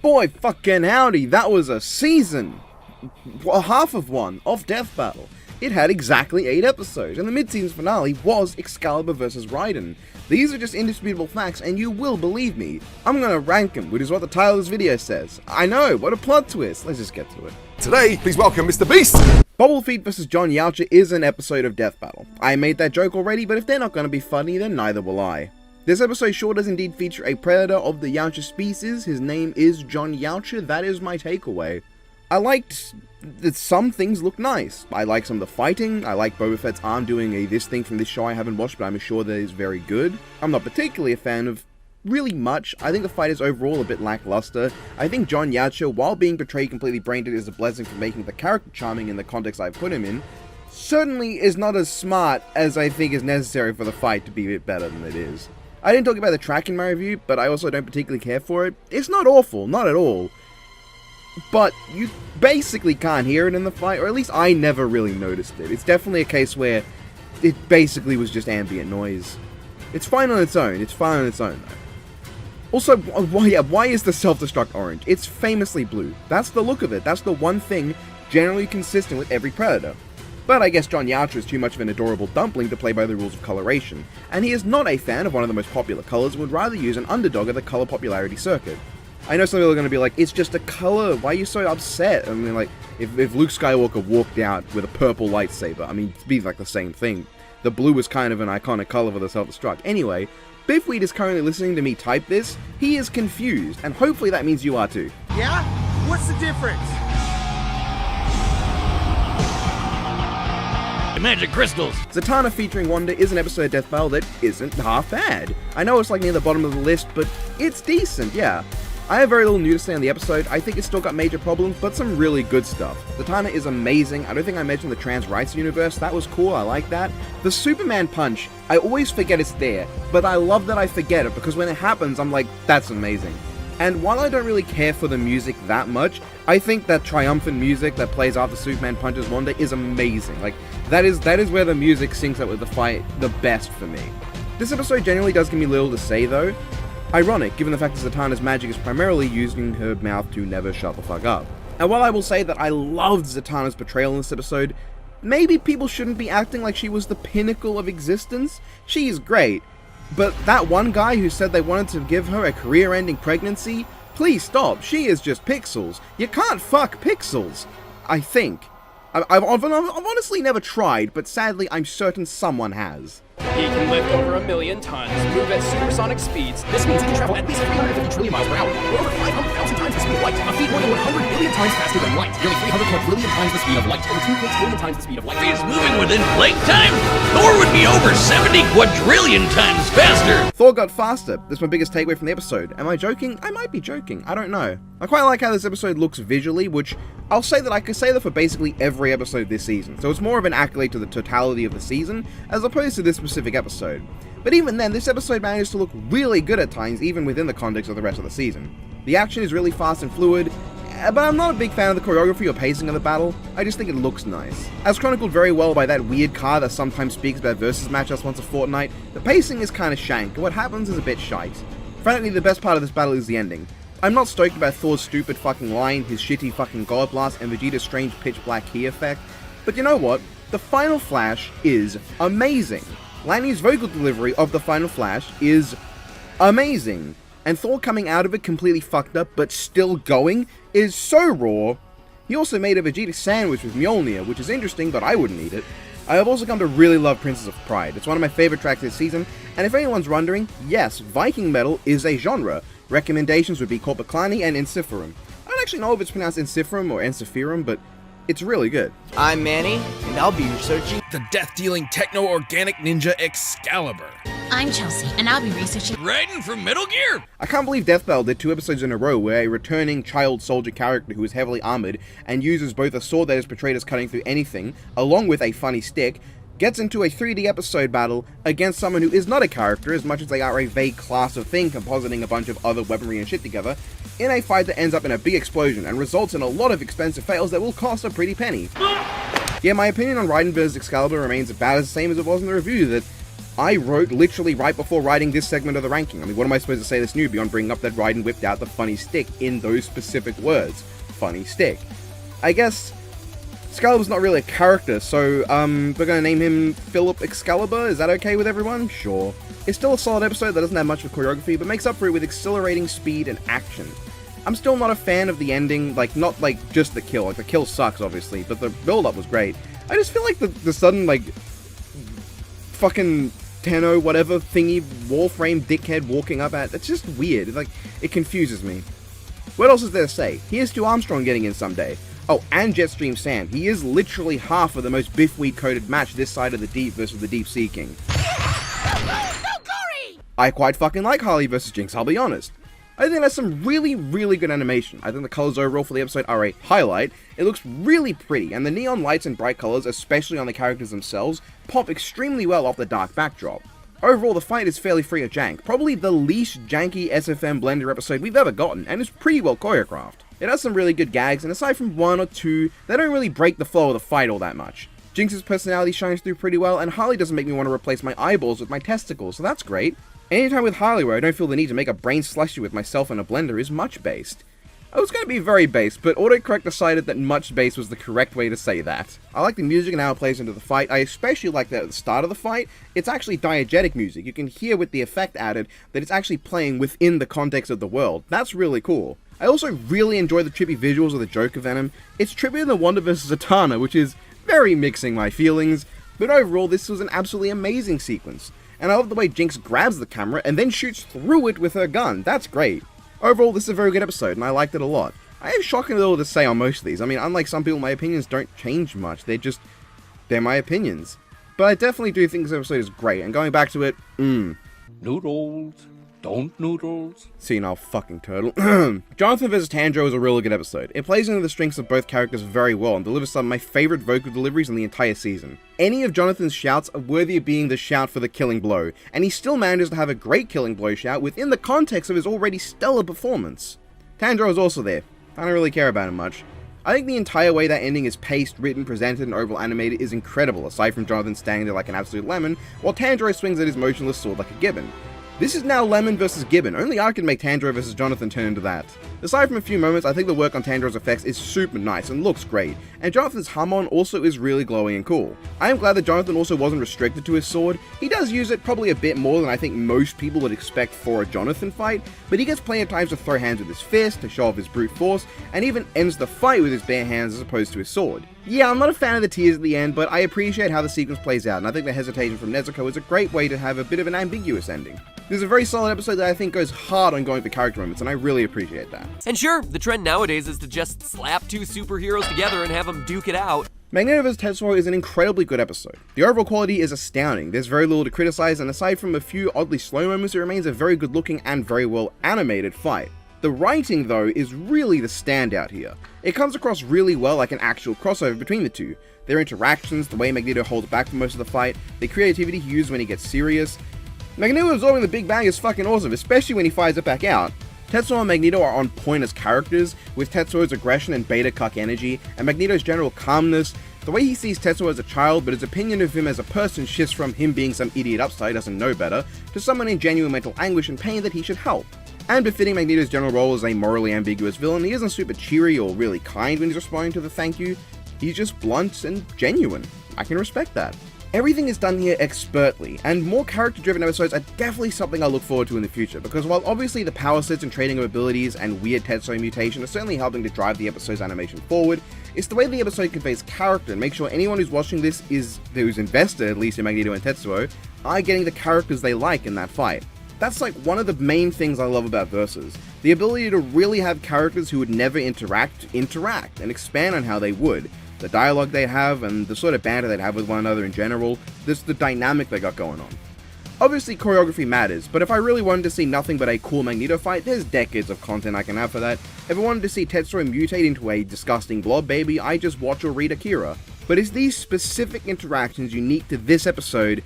Boy fucking howdy, that was a season! Half of one, of Death Battle. It had exactly 8 episodes, and the mid-season finale was Excalibur vs. Raiden. These are just indisputable facts, and you will believe me. I'm gonna rank them, which is what the title of this video says. I know, what a plot twist. Let's just get to it. Today, please welcome Mr. Beast! Bobblefeet vs. John Yalcha is an episode of Death Battle. I made that joke already, but if they're not gonna be funny, then neither will I. This episode sure does indeed feature a predator of the Yalcha species. His name is John Yalcha. That is my takeaway. I liked that some things look nice. I like some of the fighting. I like Boba Fett's arm doing this thing from this show I haven't watched, but I'm sure that is very good. I'm not particularly a fan of really much. I think the fight is overall a bit lackluster. I think John Yalcha, while being portrayed completely brain dead, is a blessing for making the character charming in the context I put him in. Certainly is not as smart as I think is necessary for the fight to be a bit better than it is. I didn't talk about the track in my review, but I also don't particularly care for it. It's not awful, not at all. But you basically can't hear it in the fight, or at least I never really noticed it. It's definitely a case where it basically was just ambient noise. It's fine on its own. It's fine on its own, though. Also, why is the self-destruct orange? It's famously blue. That's the look of it. That's the one thing generally consistent with every Predator. But I guess John Yalcha is too much of an adorable dumpling to play by the rules of coloration, and he is not a fan of one of the most popular colors and would rather use an underdog of the color popularity circuit. I know some people are going to be like, it's just a color, why are you so upset? I mean, like, if Luke Skywalker walked out with a purple lightsaber, I mean, it'd be like the same thing. The blue is kind of an iconic color for the self-destruct. Anyway, Biffweed is currently listening to me type this. He is confused, and hopefully that means you are too. Yeah? What's the difference? Magic crystals! Zatanna featuring Wanda is an episode of Death Battle that isn't half bad. I know it's like near the bottom of the list, but it's decent, yeah. I have very little new to say on the episode. I think it's still got major problems, but some really good stuff. Zatanna is amazing. I don't think I mentioned the trans rights universe. That was cool, I like that. The Superman punch, I always forget it's there, but I love that I forget it, because when it happens, I'm like, that's amazing. And while I don't really care for the music that much, I think that triumphant music that plays after Superman punches Wanda is amazing. Like, that is where the music syncs up with the fight the best for me. This episode generally does give me little to say though. Ironic, given the fact that Zatanna's magic is primarily using her mouth to never shut the fuck up. And while I will say that I loved Zatanna's portrayal in this episode, maybe people shouldn't be acting like she was the pinnacle of existence. She's great. But that one guy who said they wanted to give her a career-ending pregnancy, please stop, she is just pixels. You can't fuck pixels. I think. I've honestly never tried, but sadly I'm certain someone has. He can lift over 1 million tons, move at supersonic speeds. This means he can travel at least 350 trillion miles per hour, or over 500,000 times the speed of light, a feat more than 100 billion times faster than light, nearly 300 quadrillion times the speed of light, over 2.6 billion times the speed of light. If he's moving within blink time, Thor would be over 70 quadrillion times faster! Thor got faster. That's my biggest takeaway from the episode. Am I joking? I might be joking. I don't know. I quite like how this episode looks visually, which I'll say that I could say that for basically every episode this season, so it's more of an accolade to the totality of the season, as opposed to this specific episode. But even then, this episode manages to look really good at times, even within the context of the rest of the season. The action is really fast and fluid, but I'm not a big fan of the choreography or pacing of the battle. I just think it looks nice. As chronicled very well by that weird car that sometimes speaks about versus matchups once a fortnight, the pacing is kinda shank, and what happens is a bit shite. Frankly, the best part of this battle is the ending. I'm not stoked about Thor's stupid fucking line, his shitty fucking God Blast, and Vegeta's strange pitch black key effect, but you know what? The final flash is amazing. Lanny's vocal delivery of the final flash is amazing, and Thor coming out of it completely fucked up but still going is so raw. He also made a Vegeta sandwich with Mjolnir, which is interesting, but I wouldn't eat it. I have also come to really love Princess of Pride. It's one of my favorite tracks this season, and if anyone's wondering, yes, Viking metal is a genre. Recommendations would be Corpiclani and Ensiferum. I don't actually know if it's pronounced Ensiferum or Ensiferum, but it's really good. I'm Manny, and I'll be researching The death-dealing techno-organic ninja Excalibur. I'm Chelsea, and I'll be researching Raiden from Metal Gear! I can't believe Death Battle did 2 episodes in a row where a returning child soldier character who is heavily armored and uses both a sword that is portrayed as cutting through anything, along with a funny stick, gets into a 3D episode battle against someone who is not a character as much as they are a vague class of thing compositing a bunch of other weaponry and shit together, in a fight that ends up in a big explosion and results in a lot of expensive fails that will cost a pretty penny. Yeah, my opinion on Raiden vs. Excalibur remains about as the same as it was in the review, that I wrote literally right before writing this segment of the ranking. I mean, what am I supposed to say that's new beyond bringing up that Raiden whipped out the funny stick in those specific words? Funny stick. I guess Excalibur's not really a character, so we're gonna name him Philip Excalibur. Is that okay with everyone? Sure. It's still a solid episode that doesn't have much of choreography, but makes up for it with accelerating speed and action. I'm still not a fan of the ending, like, not like just the kill. Like, the kill sucks, obviously, but the build-up was great. I just feel like the sudden, like, fucking Tenno, whatever thingy, Warframe dickhead walking up at, it's just weird. Like, it confuses me. What else is there to say? Here's to Armstrong getting in someday. Oh, and Jetstream Sam. He is literally half of the most biffweed-coated match this side of the Deep versus the Deep Sea King. I quite fucking like Harley vs. Jinx, I'll be honest. I think that's some really, really good animation. I think the colors overall for the episode are a highlight. It looks really pretty, and the neon lights and bright colors, especially on the characters themselves, pop extremely well off the dark backdrop. Overall, the fight is fairly free of jank, probably the least janky SFM Blender episode we've ever gotten, and is pretty well choreographed. It has some really good gags, and aside from one or two, they don't really break the flow of the fight all that much. Jinx's personality shines through pretty well, and Harley doesn't make me want to replace my eyeballs with my testicles, so that's great. Anytime with Harley where I don't feel the need to make a brain slushy with myself in a blender is much based. I was going to be very based, but autocorrect decided that much based was the correct way to say that. I like the music and how it plays into the fight. I especially like that at the start of the fight, it's actually diegetic music. You can hear with the effect added that it's actually playing within the context of the world. That's really cool. I also really enjoy the trippy visuals of the Joker Venom. It's trippier than Wanda vs. Zatanna, which is very mixing my feelings, but overall this was an absolutely amazing sequence. And I love the way Jinx grabs the camera and then shoots through it with her gun. That's great. Overall, this is a very good episode, and I liked it a lot. I have shockingly little to say on most of these. I mean, unlike some people, my opinions don't change much. They're my opinions. But I definitely do think this episode is great, and going back to it, Noodles. Don't noodles. Senile fucking turtle. Jonathan vs. Tanjiro is a really good episode. It plays into the strengths of both characters very well and delivers some of my favorite vocal deliveries in the entire season. Any of Jonathan's shouts are worthy of being the shout for the killing blow, and he still manages to have a great killing blow shout within the context of his already stellar performance. Tanjiro is also there. I don't really care about him much. I think the entire way that ending is paced, written, presented, and overall animated is incredible, aside from Jonathan standing there like an absolute lemon, while Tanjiro swings at his motionless sword like a gibbon. This is now Lemon vs. Gibbon. Only I can make Tanjiro vs. Jonathan turn into that. Aside from a few moments, I think the work on Tanjiro's effects is super nice and looks great, and Jonathan's Hamon also is really glowing and cool. I am glad that Jonathan also wasn't restricted to his sword. He does use it probably a bit more than I think most people would expect for a Jonathan fight, but he gets plenty of times to throw hands with his fist, to show off his brute force, and even ends the fight with his bare hands as opposed to his sword. Yeah, I'm not a fan of the tears at the end, but I appreciate how the sequence plays out, and I think the hesitation from Nezuko is a great way to have a bit of an ambiguous ending. This is a very solid episode that I think goes hard on going for character moments, and I really appreciate that. And sure, the trend nowadays is to just slap two superheroes together and have them duke it out. Magneto vs. Tetsuo is an incredibly good episode. The overall quality is astounding, there's very little to criticize, and aside from a few oddly slow moments, it remains a very good looking and very well animated fight. The writing, though, is really the standout here. It comes across really well like an actual crossover between the two. Their interactions, the way Magneto holds back for most of the fight, the creativity he uses when he gets serious. Magneto absorbing the Big Bang is fucking awesome, especially when he fires it back out. Tetsuo and Magneto are on point as characters, with Tetsuo's aggression and beta cuck energy, and Magneto's general calmness. The way he sees Tetsuo as a child, but his opinion of him as a person shifts from him being some idiot upstart doesn't know better, to someone in genuine mental anguish and pain that he should help. And befitting Magneto's general role as a morally ambiguous villain, he isn't super cheery or really kind when he's responding to the thank you. He's just blunt and genuine. I can respect that. Everything is done here expertly, and more character-driven episodes are definitely something I look forward to in the future, because while obviously the power sets and trading of abilities and weird Tetsuo mutation are certainly helping to drive the episode's animation forward, it's the way the episode conveys character and make sure anyone who's watching this who's invested at least in Magneto and Tetsuo are getting the characters they like in that fight. That's like one of the main things I love about Versus. The ability to really have characters who would never interact and expand on how they would. The dialogue they have and the sort of banter they'd have with one another in general, just the dynamic they got going on. Obviously choreography matters, but if I really wanted to see nothing but a cool Magneto fight, there's decades of content I can have for that. If I wanted to see Tetsuo mutate into a disgusting blob baby, I just watch or read Akira. But it's these specific interactions unique to this episode.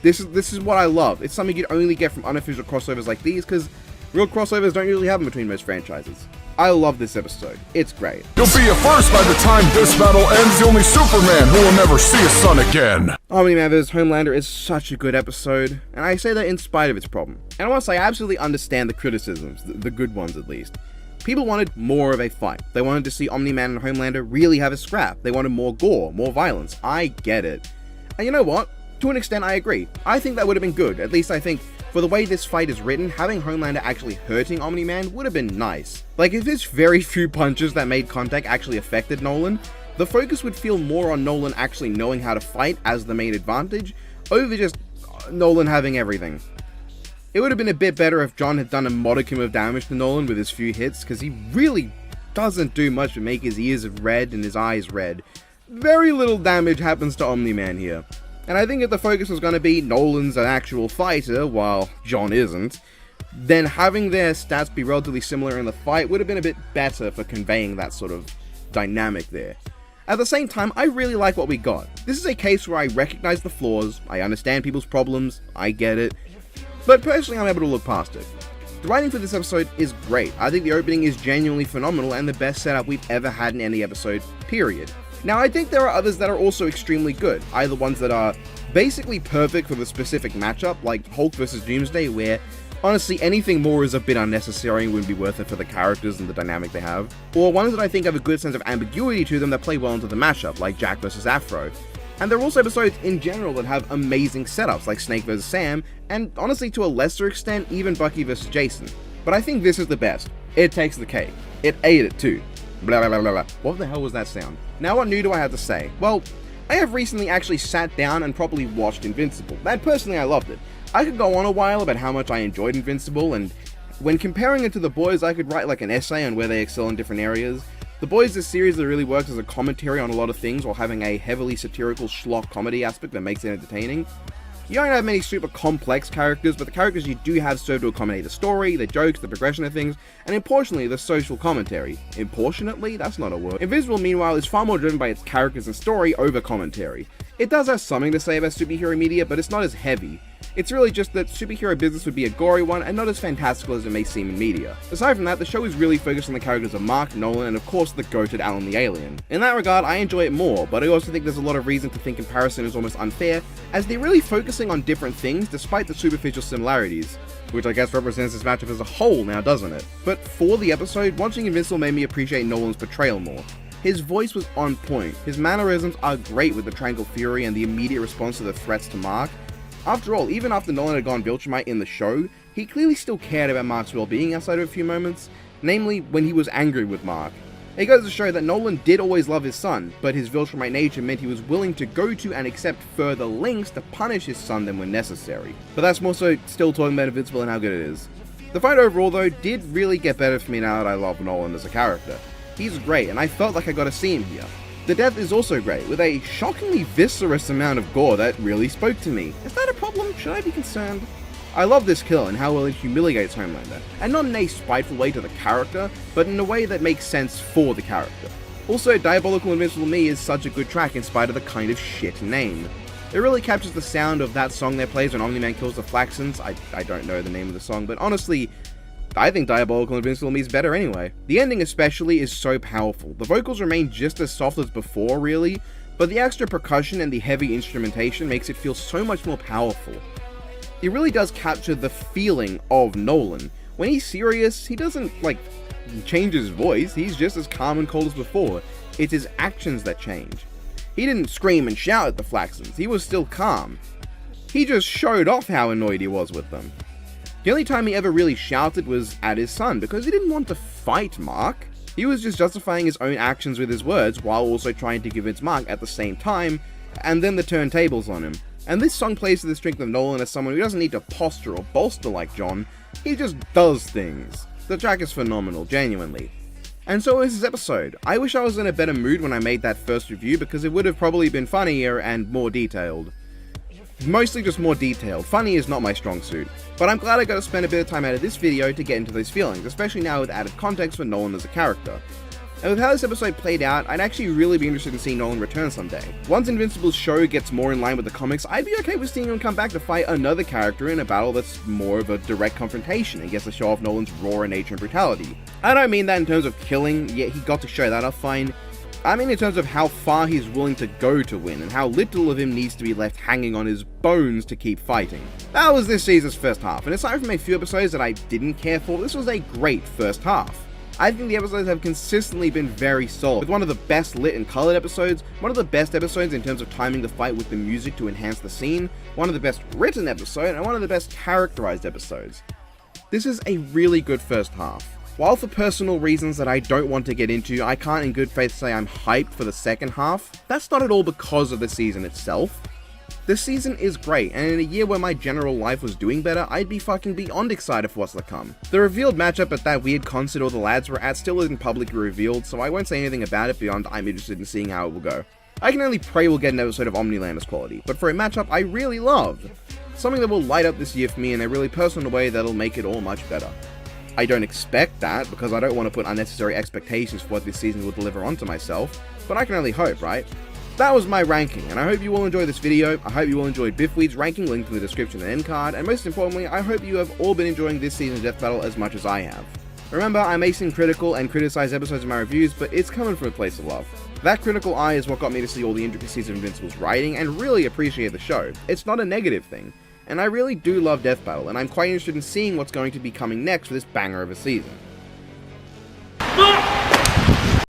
This is what I love. It's something you'd only get from unofficial crossovers like these, because real crossovers don't usually happen between most franchises. I love this episode. It's great. You'll be a first by the time this battle ends, the only Superman who will never see his son again. Omni-Man vs. Homelander is such a good episode, and I say that in spite of its problem. And I want to say I absolutely understand the criticisms, the good ones at least. People wanted more of a fight. They wanted to see Omni-Man and Homelander really have a scrap. They wanted more gore, more violence. I get it. And you know what? To an extent, I agree. I think that would have been good. At least I think, for the way this fight is written, having Homelander actually hurting Omni-Man would have been nice. Like, if there's very few punches that made contact actually affected Nolan, the focus would feel more on Nolan actually knowing how to fight as the main advantage, over just Nolan having everything. It would have been a bit better if John had done a modicum of damage to Nolan with his few hits, because he really doesn't do much but make his ears red and his eyes red. Very little damage happens to Omni-Man here. And I think if the focus was going to be Nolan's an actual fighter, while John isn't, then having their stats be relatively similar in the fight would have been a bit better for conveying that sort of dynamic there. At the same time, I really like what we got. This is a case where I recognize the flaws, I understand people's problems, I get it, but personally I'm able to look past it. The writing for this episode is great. I think the opening is genuinely phenomenal and the best setup we've ever had in any episode, period. Now, I think there are others that are also extremely good, either ones that are basically perfect for the specific matchup, like Hulk vs. Doomsday, where honestly anything more is a bit unnecessary and wouldn't be worth it for the characters and the dynamic they have, or ones that I think have a good sense of ambiguity to them that play well into the matchup, like Jack vs. Afro. And there are also episodes in general that have amazing setups, like Snake vs. Sam, and honestly to a lesser extent, even Bucky vs. Jason. But I think this is the best. It takes the cake. It ate it too. Blah blah blah blah blah. What the hell was that sound? Now what new do I have to say? Well, I have recently actually sat down and properly watched Invincible, and personally I loved it. I could go on a while about how much I enjoyed Invincible, and when comparing it to The Boys I could write like an essay on where they excel in different areas. The Boys is a series that really works as a commentary on a lot of things while having a heavily satirical schlock comedy aspect that makes it entertaining. You don't have many super complex characters, but the characters you do have serve to accommodate the story, the jokes, the progression of things, and importantly, the social commentary. Importantly? That's not a word. Invincible, meanwhile, is far more driven by its characters and story over commentary. It does have something to say about superhero media, but it's not as heavy. It's really just that superhero business would be a gory one and not as fantastical as it may seem in media. Aside from that, the show is really focused on the characters of Mark, Nolan, and of course the goated Alan the Alien. In that regard, I enjoy it more, but I also think there's a lot of reason to think comparison is almost unfair, as they're really focusing on different things despite the superficial similarities. Which I guess represents this matchup as a whole now, doesn't it? But for the episode, watching Invincible made me appreciate Nolan's portrayal more. His voice was on point, his mannerisms are great with the Triangle Fury and the immediate response to the threats to Mark. After all, even after Nolan had gone Viltrumite in the show, he clearly still cared about Mark's well-being outside of a few moments, namely when he was angry with Mark. It goes to show that Nolan did always love his son, but his Viltrumite nature meant he was willing to go to and accept further lengths to punish his son than when necessary. But that's more so still talking about Invincible and how good it is. The fight overall though did really get better for me now that I love Nolan as a character. He's great and I felt like I got to see him here. The death is also great, with a shockingly viscerous amount of gore that really spoke to me. Is that a problem? Should I be concerned? I love this kill and how well it humiliates Homelander, and not in a spiteful way to the character, but in a way that makes sense for the character. Also, Diabolical Invincible Me is such a good track in spite of the kind of shit name. It really captures the sound of that song that plays when Omni-Man kills the Flaxons. I don't know the name of the song, but honestly, I think Diabolical Invincible Me is better anyway. The ending especially is so powerful. The vocals remain just as soft as before really, but the extra percussion and the heavy instrumentation makes it feel so much more powerful. It really does capture the feeling of Nolan. When he's serious, he doesn't change his voice, he's just as calm and cold as before. It's his actions that change. He didn't scream and shout at the Flaxons, he was still calm. He just showed off how annoyed he was with them. The only time he ever really shouted was at his son, because he didn't want to fight Mark. He was just justifying his own actions with his words, while also trying to convince Mark at the same time, and then the turntables on him. And this song plays to the strength of Nolan as someone who doesn't need to posture or bolster like John, he just does things. The track is phenomenal, genuinely. And so is this episode. I wish I was in a better mood when I made that first review, because it would have probably been funnier and more detailed. Mostly just more detailed. Funny is not my strong suit. But I'm glad I got to spend a bit of time out of this video to get into those feelings, especially now with added context for Nolan as a character. And with how this episode played out, I'd actually really be interested in seeing Nolan return someday. Once Invincible's show gets more in line with the comics, I'd be okay with seeing him come back to fight another character in a battle that's more of a direct confrontation and gets to show off Nolan's raw nature and brutality. I don't mean that in terms of killing, yet he got to show that off fine. I mean in terms of how far he's willing to go to win, and how little of him needs to be left hanging on his bones to keep fighting. That was this season's first half, and aside from a few episodes that I didn't care for, this was a great first half. I think the episodes have consistently been very solid, with one of the best lit and colored episodes, one of the best episodes in terms of timing the fight with the music to enhance the scene, one of the best written episodes, and one of the best characterized episodes. This is a really good first half. While for personal reasons that I don't want to get into, I can't in good faith say I'm hyped for the second half, that's not at all because of the season itself. This season is great, and in a year where my general life was doing better, I'd be fucking beyond excited for what's to come. The revealed matchup at that weird concert all the lads were at still isn't publicly revealed, so I won't say anything about it beyond I'm interested in seeing how it will go. I can only pray we'll get an episode of Omnilanders quality, but for a matchup I really loved. Something that will light up this year for me in a really personal way that'll make it all much better. I don't expect that, because I don't want to put unnecessary expectations for what this season will deliver onto myself, but I can only hope, right? That was my ranking, and I hope you all enjoyed this video. I hope you all enjoyed Biffweed's ranking, linked in the description and end card, and most importantly, I hope you have all been enjoying this season's Death Battle as much as I have. Remember, I may seem critical and criticize episodes of my reviews, but it's coming from a place of love. That critical eye is what got me to see all the intricacies of Invincible's writing and really appreciate the show. It's not a negative thing. And I really do love Death Battle, and I'm quite interested in seeing what's going to be coming next for this banger of a season.